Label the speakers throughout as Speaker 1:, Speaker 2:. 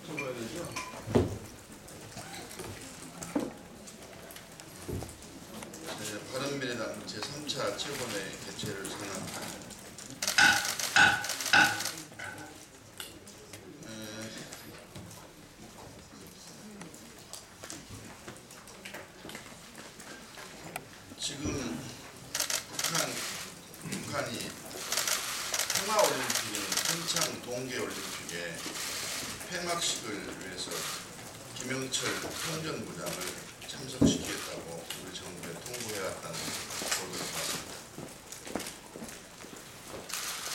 Speaker 1: 적어야 되죠?
Speaker 2: 네, 바른미래당 제3차 최고회 개최를 선언합니다. 지금 북한이 평화올림픽인 평창 동계올림픽에 폐막식을 위해서 김영철 통전부장을 참석시키겠다고 우리 정부에 통보해왔다는 보도를 봤습니다.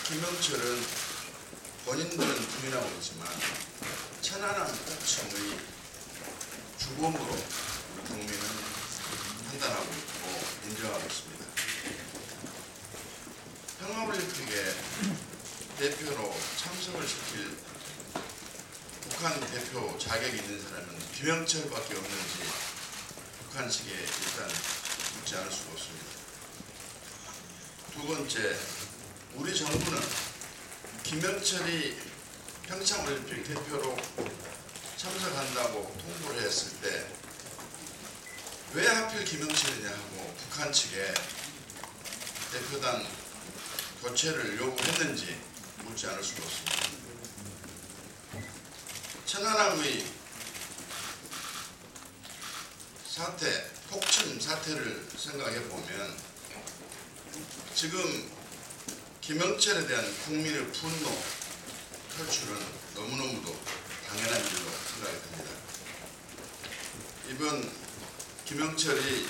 Speaker 2: 김영철은 본인들은 부인하고 있지만 천안함 꼭청의 주범으로 우리 국민은 판단하고 있고 인정하고 있습니다. 평화올림픽에 대표로 참석을 시킬 북한 대표 자격이 있는 사람은 김영철밖에 없는지 북한 측에 일단 묻지 않을 수가 없습니다. 두 번째, 우리 정부는 김영철이 평창올림픽 대표로 참석한다고 통보를 했을 때 왜 하필 김영철이냐 하고 북한 측에 대표단 교체를 요구했는지 묻지 않을 수가 없습니다. 천안함의 사태, 폭침 사태를 생각해 보면 지금 김영철에 대한 국민의 분노 표출은 너무너무도 당연한 일로 생각이 됩니다. 이번 김영철이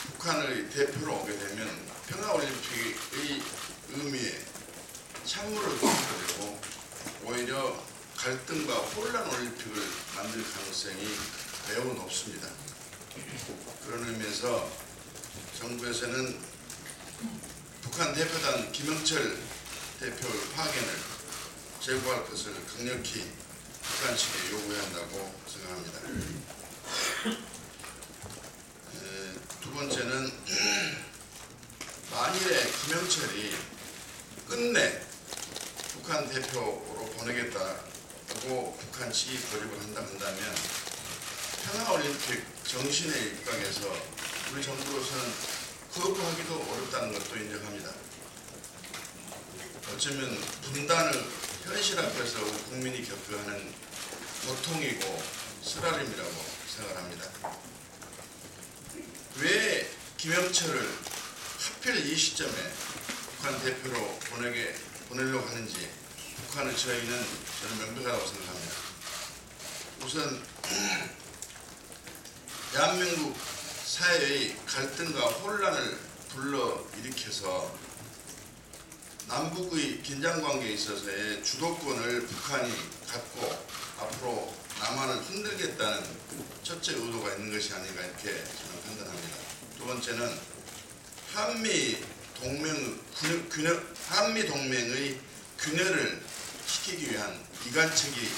Speaker 2: 북한의 대표로 오게 되면 평화올림픽의 의미에 찬물을 부어주고 오히려 갈등과 혼란 올림픽을 만들 가능성이 매우 높습니다. 그런 의미에서 정부에서는 북한 대표단 김영철 대표 파견을 제고할 것을 강력히 북한 측에 요구해야 한다고 생각합니다. 두 번째는 만일에 김영철이 끝내 북한 대표로 보내겠다고 북한 측이 고집을 한다면 평화올림픽 정신에 입각해서 우리 정부로서는 거부하기도 어렵다는 것도 인정합니다. 어쩌면 분단을 현실 앞에서 우리 국민이 겪어하는 고통이고 쓰라림이라고 생각합니다. 왜 김영철을 하필 이 시점에 북한 대표로 보내려고 하는지 북한의 저희는 저는 명백하다고 생각합니다. 우선 대한민국 사회의 갈등과 혼란을 불러일으켜서 남북의 긴장관계에 있어서의 주도권을 북한이 갖고 앞으로 남한을 흔들겠다는 첫째 의도가 있는 것이 아닌가 이렇게 저는 판단합니다. 두 번째는 한미 동맹의 균열을 시키기 위한 이간책이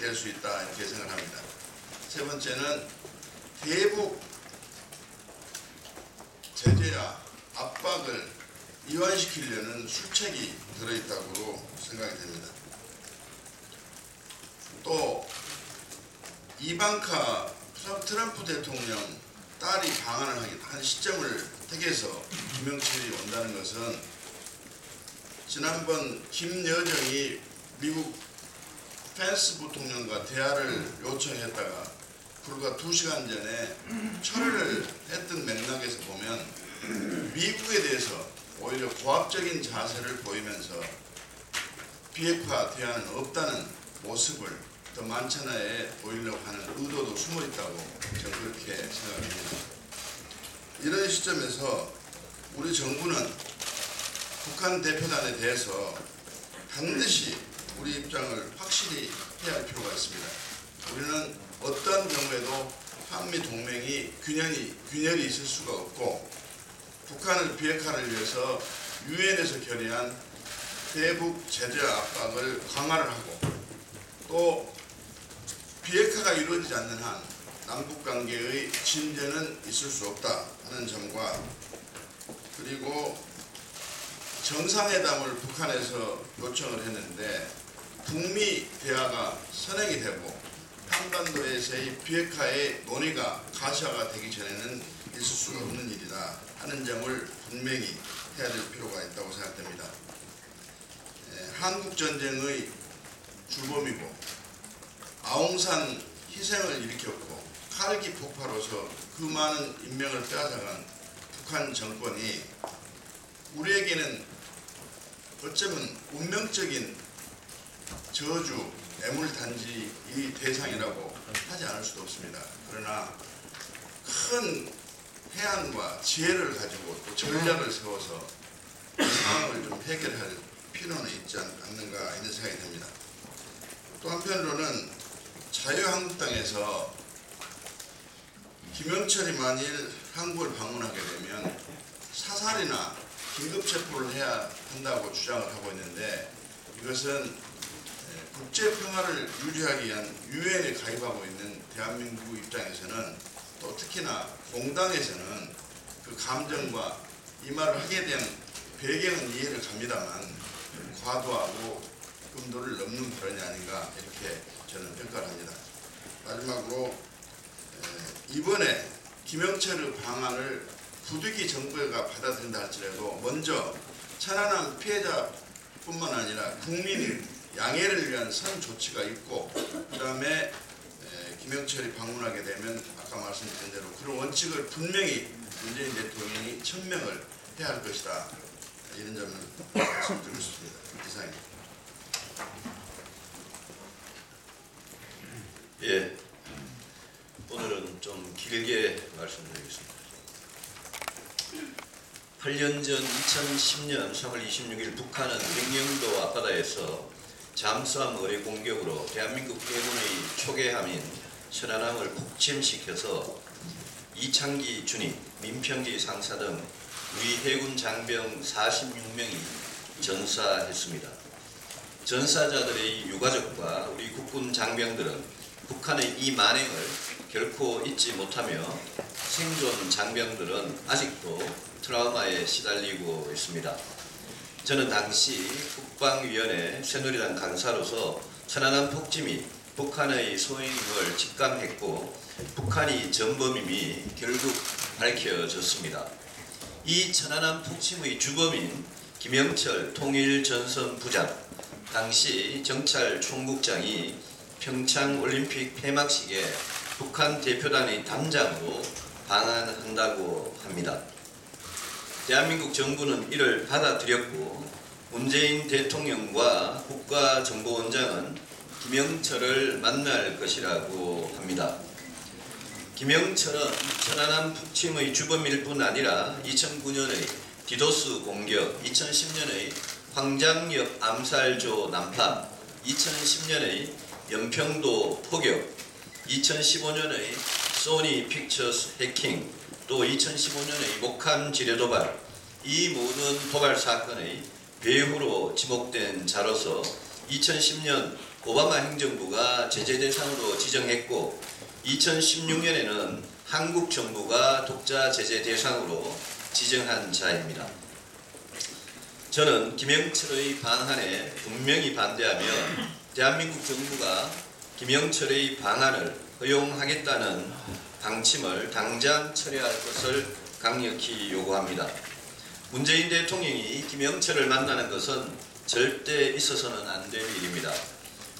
Speaker 2: 될 수 있다 이렇게 생각합니다. 세 번째는 대북 제재와 압박을 이완시키려는 술책이 들어있다고 생각이 됩니다. 또 이방카 트럼프 대통령 딸이 방한을 한 시점을 택해서 김영철이 온다는 것은 지난번 김여정이 미국 펜스 부통령과 대화를 요청했다가 불과 2시간 전에 철회를 했던 맥락에서 보면 미국에 대해서 오히려 고압적인 자세를 보이면서 비핵화 대화는 없다는 모습을 더 만천하에 보이려고 하는 의도도 숨어있다고 저는 그렇게 생각합니다. 이런 시점에서 우리 정부는 북한 대표단에 대해서 반드시 우리 입장을 확실히 해야 할 필요가 있습니다. 우리는 어떠한 경우에도 한미 동맹이 균열이 있을 수가 없고 북한을 비핵화를 위해서 유엔에서 결의한 대북 제재 압박을 강화를 하고 또 비핵화가 이루어지지 않는 한 남북관계의 진전은 있을 수 없다 하는 점과 그리고 정상회담을 북한에서 요청을 했는데 북미 대화가 선행이 되고 한반도에서의 비핵화의 논의가 가시화가 되기 전에는 있을 수 없는 일이다 하는 점을 분명히 해야 될 필요가 있다고 생각됩니다. 한국전쟁의 주범이고 아웅산 희생을 일으켰고 칼기 폭파로서 그 많은 인명을 빼앗아간 북한 정권이 우리에게는 어쩌면 운명적인 저주, 애물단지의 대상이라고 하지 않을 수도 없습니다. 그러나 큰 해안과 지혜를 가지고 또 전략을 세워서 이 상황을 좀 해결할 필요는 있지 않는가 이런 생각이 듭니다. 또 한편으로는 자유한국당에서 김영철이 만일 한국을 방문하게 되면 사살이나 긴급체포를 해야 한다고 주장을 하고 있는데 이것은 국제평화를 유지하기 위한 유엔에 가입하고 있는 대한민국 입장에서는 또 특히나 공당에서는 그 감정과 이 말을 하게 된 배경은 이해를 갑니다만 과도하고 금도를 넘는 발언이 아닌가 이렇게 저는 평가를 합니다. 마지막으로 이번에 김영철의 방안을 부득이 정부가 받아들인다 할지라도 먼저 천안함 피해자뿐만 아니라 국민의 양해를 위한 선 조치가 있고 그 다음에 김영철이 방문하게 되면 아까 말씀드린 대로 그런 원칙을 분명히 문재인 대통령이 천명을 해야 할 것이다. 이런 점을 말씀드리고 싶습니다. 이상입니다.
Speaker 1: 예, 오늘은 좀 길게 말씀드리겠습니다. 8년 전 2010년 3월 26일 북한은 횡령도 앞바다에서 잠수함 어뢰 공격으로 대한민국 해군의 초계함인 천안함을 폭침시켜서 이창기 준이, 민평기 상사 등 우리 해군 장병 46명이 전사했습니다. 전사자들의 유가족과 우리 국군 장병들은 북한의 이 만행을 결코 잊지 못하며 생존 장병들은 아직도 트라우마에 시달리고 있습니다. 저는 당시 국방위원회 새누리당 간사로서 천안함 폭침이 북한의 소행임을 직감했고 북한이 전범임이 결국 밝혀졌습니다. 이 천안함 폭침의 주범인 김영철 통일전선부장, 당시 정찰 총국장이 평창올림픽 폐막식에 북한 대표단의 단장으로 방한한다고 합니다. 대한민국 정부는 이를 받아들였고 문재인 대통령과 국가정보원장은 김영철을 만날 것이라고 합니다. 김영철은 천안함 북침의 주범일 뿐 아니라 2009년의 디도스 공격, 2010년의 황장엽 암살조 난파, 2010년의 연평도 포격, 2015년의 소니 픽처스 해킹, 또 2015년의 목함 지뢰 도발, 이 모든 도발 사건의 배후로 지목된 자로서 2010년 오바마 행정부가 제재 대상으로 지정했고 2016년에는 한국 정부가 독자 제재 대상으로 지정한 자입니다. 저는 김영철의 방한에 분명히 반대하며 대한민국 정부가 김영철의 방한을 허용하겠다는 방침을 당장 철회할 것을 강력히 요구합니다. 문재인 대통령이 김영철을 만나는 것은 절대 있어서는 안 될 일입니다.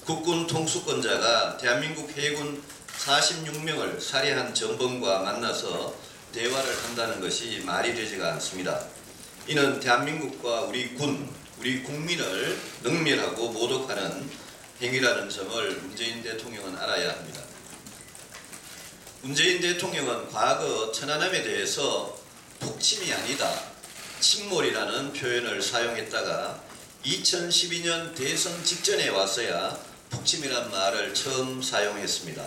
Speaker 1: 국군 통수권자가 대한민국 해군 46명을 살해한 전범과 만나서 대화를 한다는 것이 말이 되지가 않습니다. 이는 대한민국과 우리 군, 우리 국민을 능멸하고 모독하는 행위라는 점을 문재인 대통령은 알아야 합니다. 문재인 대통령은 과거 천안함에 대해서 폭침이 아니다, 침몰이라는 표현을 사용했다가 2012년 대선 직전에 와서야 폭침이란 말을 처음 사용했습니다.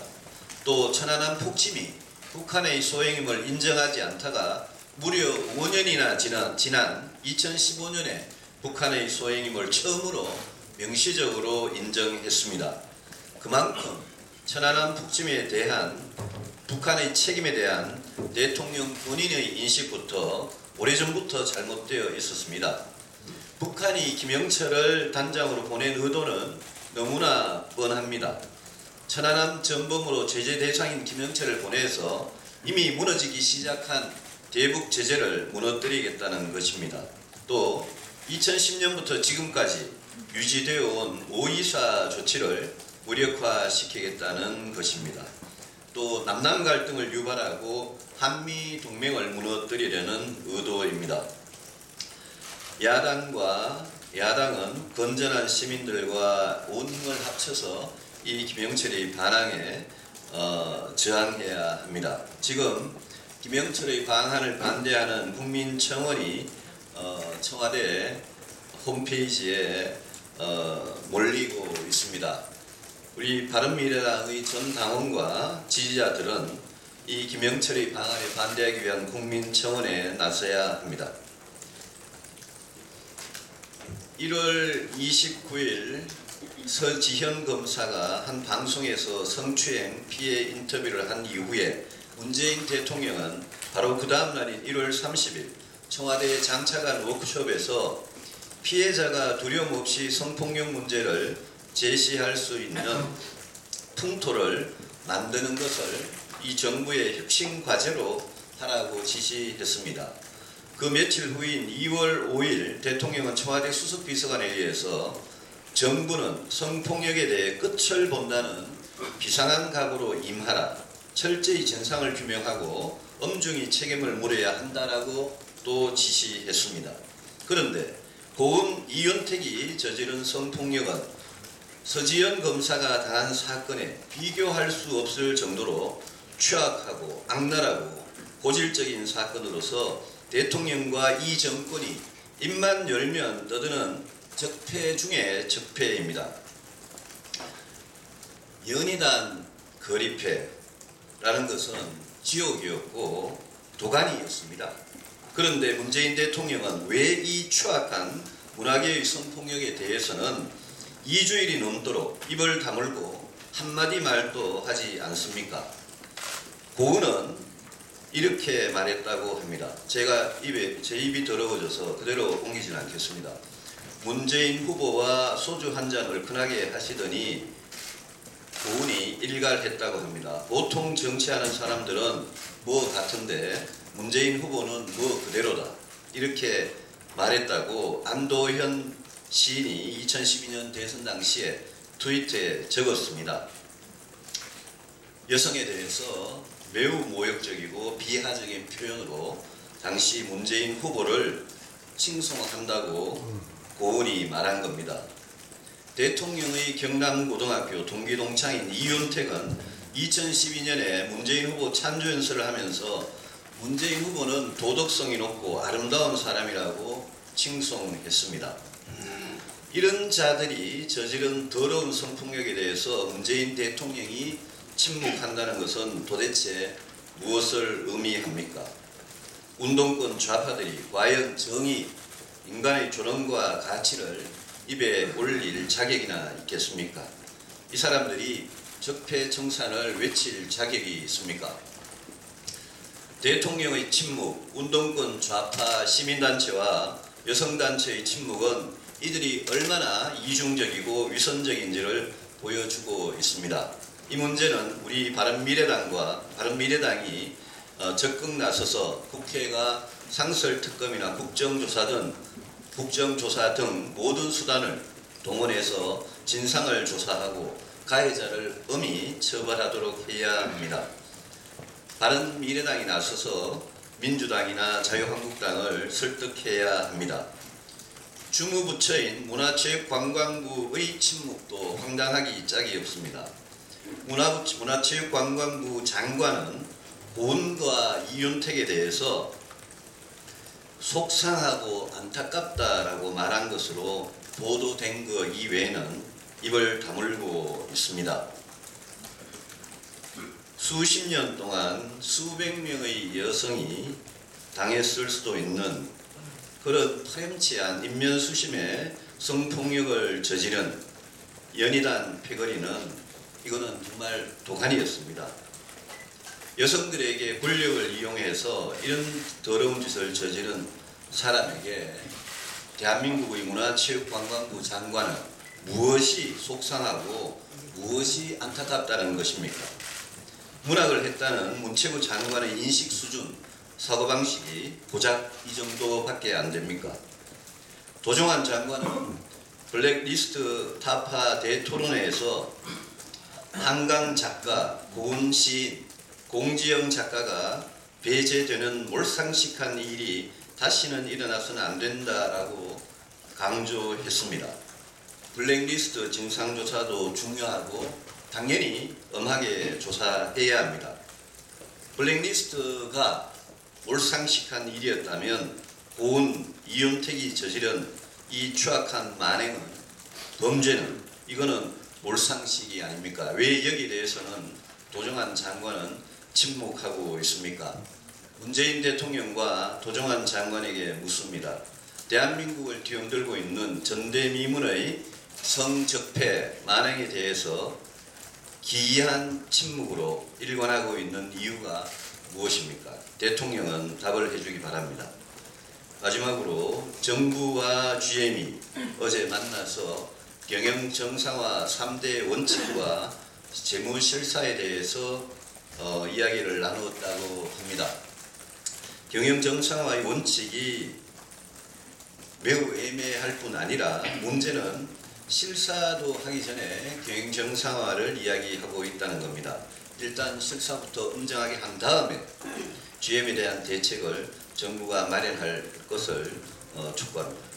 Speaker 1: 또 천안함 폭침이 북한의 소행임을 인정하지 않다가 무려 5년이나 지난 2015년에 북한의 소행임을 처음으로 명시적으로 인정했습니다. 그만큼 천안함 폭침에 대한 북한의 책임에 대한 대통령 본인의 인식부터 오래전부터 잘못되어 있었습니다. 북한이 김영철을 단장으로 보낸 의도는 너무나 뻔합니다. 천안함 전범으로 제재 대상인 김영철을 보내서 이미 무너지기 시작한 대북 제재를 무너뜨리겠다는 것입니다. 또 2010년부터 지금까지 유지되어 온 524 조치를 무력화시키겠다는 것입니다. 또 남남 갈등을 유발하고 한미 동맹을 무너뜨리려는 의도입니다. 야당은 건전한 시민들과 온 힘을 합쳐서 이 김영철의 반항에 저항해야 합니다. 지금 김영철의 방한을 반대하는 국민청원이 청와대 홈페이지에 몰리고 있습니다. 우리 바른미래당의 전 당원과 지지자들은 이 김영철의 방한에 반대하기 위한 국민청원에 나서야 합니다. 1월 29일 서지현 검사가 한 방송에서 성추행 피해 인터뷰를 한 이후에 문재인 대통령은 바로 그 다음 날인 1월 30일 청와대에 장차관 워크숍에서 피해자가 두려움 없이 성폭력 문제를 제시할 수 있는 풍토를 만드는 것을 이 정부의 혁신 과제로 하라고 지시했습니다. 그 며칠 후인 2월 5일 대통령은 청와대 수석비서관에 의해서 정부는 성폭력에 대해 끝을 본다는 비상한 각오로 임하라, 철저히 진상을 규명하고 엄중히 책임을 물어야 한다라고 또 지시했습니다. 그런데 고은 이윤택이 저지른 성폭력은 서지현 검사가 당한 사건에 비교할 수 없을 정도로 취약하고 악랄하고 고질적인 사건으로서 대통령과 이 정권이 입만 열면 떠드는 적폐 중의 적폐입니다. 연희단 거리패라는 것은 지옥이었고 도가니였습니다. 그런데 문재인 대통령은 왜 이 추악한 문화계의 성폭력에 대해서는 2주일이 넘도록 입을 다물고 한마디 말도 하지 않습니까? 고은은 이렇게 말했다고 합니다. 제 입이 더러워져서 그대로 옮기지는 않겠습니다. 문재인 후보와 소주 한 잔 얼큰하게 하시더니 고은이 일갈했다고 합니다. 보통 정치하는 사람들은 뭐 같은데 문재인 후보는 뭐 그대로다, 이렇게 말했다고 안도현 시인이 2012년 대선 당시에 트위터에 적었습니다. 여성에 대해서 매우 모욕적이고 비하적인 표현으로 당시 문재인 후보를 칭송한다고 고은이 말한 겁니다. 대통령의 경남고등학교 동기동창인 이윤택은 2012년에 문재인 후보 찬조연설을 하면서 문재인 후보는 도덕성이 높고 아름다운 사람이라고 칭송했습니다. 이런 자들이 저지른 더러운 성폭력에 대해서 문재인 대통령이 침묵한다는 것은 도대체 무엇을 의미합니까? 운동권 좌파들이 과연 정의, 인간의 존엄과 가치를 입에 올릴 자격이나 있겠습니까? 이 사람들이 적폐청산을 외칠 자격이 있습니까? 대통령의 침묵, 운동권 좌파 시민단체와 여성단체의 침묵은 이들이 얼마나 이중적이고 위선적인지를 보여주고 있습니다. 이 문제는 우리 바른미래당이 적극 나서서 국회가 상설특검이나 국정조사 등 모든 수단을 동원해서 진상을 조사하고 가해자를 엄히 처벌하도록 해야 합니다. 바른미래당이 나서서 민주당이나 자유한국당을 설득해야 합니다. 주무부처인 문화체육관광부의 침묵도 황당하기 짝이 없습니다. 문화체육관광부 장관은 고은과 이윤택에 대해서 속상하고 안타깝다라고 말한 것으로 보도된 것 이외에는 입을 다물고 있습니다. 수십 년 동안 수백 명의 여성이 당했을 수도 있는 그런 파렴치한 인면수심의 성폭력을 저지른 연희단 패거리는 이거는 정말 도가니였습니다. 여성들에게 권력을 이용해서 이런 더러운 짓을 저지른 사람에게 대한민국의 문화체육관광부 장관은 무엇이 속상하고 무엇이 안타깝다는 것입니까? 문학을 했다는 문체부 장관의 인식 수준, 사고방식이 고작 이 정도밖에 안 됩니까? 도종환 장관은 블랙리스트 타파 대토론회에서 한강 작가, 고은 시인, 공지영 작가가 배제되는 몰상식한 일이 다시는 일어나서는 안 된다라고 강조했습니다. 블랙리스트 진상조사도 중요하고 당연히 엄하게 조사해야 합니다. 블랙리스트가 몰상식한 일이었다면 고은, 이윤택이 저지른 이 추악한 만행은, 범죄는 이거는 몰상식이 아닙니까? 왜 여기에 대해서는 도종환 장관은 침묵하고 있습니까? 문재인 대통령과 도종환 장관에게 묻습니다. 대한민국을 뒤흔들고 있는 전대미문의 성적폐 만행에 대해서 기이한 침묵으로 일관하고 있는 이유가 무엇입니까? 대통령은 답을 해주기 바랍니다. 마지막으로 정부와 GM이 어제 만나서 경영 정상화 3대 원칙과 재무 실사에 대해서 이야기를 나누었다고 합니다. 경영 정상화의 원칙이 매우 애매할 뿐 아니라 문제는 실사도 하기 전에 경영 정상화를 이야기하고 있다는 겁니다. 일단 실사부터 엄정하게 한 다음에 GM에 대한 대책을 정부가 마련할 것을 촉구합니다.